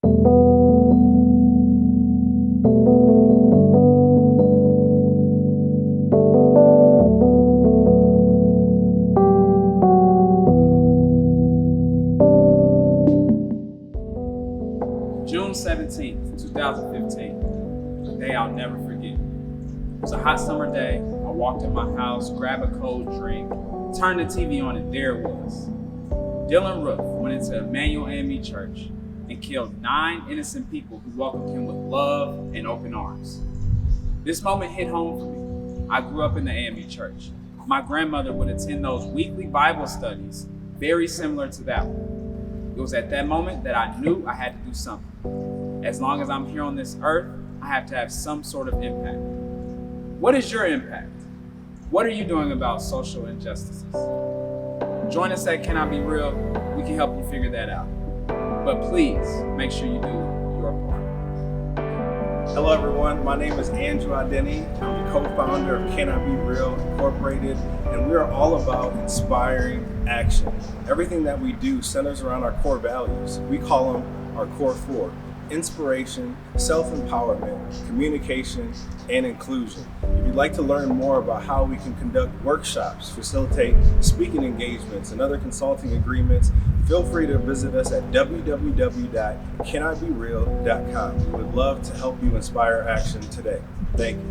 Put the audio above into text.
June 17th, 2015, a day I'll never forget. It was a hot summer day. I walked in my house, grabbed a cold drink, turned the TV on, and there it was. Dylan Roof went into Emmanuel AME Church and killed 9 innocent people who welcomed him with love and open arms. This moment hit home for me. I grew up in the AME Church. My grandmother would attend those weekly Bible studies, very similar to that one. It was at that moment that I knew I had to do something. As long as I'm here on this earth, I have to have some sort of impact. What is your impact? What are you doing about social injustices? Join us at Can I Be Real? We can help you figure that out. But please, make sure you do your part. Hello everyone, my name is Andrew Adeni. I'm the co-founder of Can I Be Real Incorporated, and we are all about inspiring action. Everything that we do centers around our core values. We call them our core 4: inspiration, self-empowerment, communication, and inclusion. If you'd like to learn more about how we can conduct workshops, facilitate speaking engagements, and other consulting agreements, feel free to visit us at www.canibereal.com. We would love to help you inspire action today. Thank you.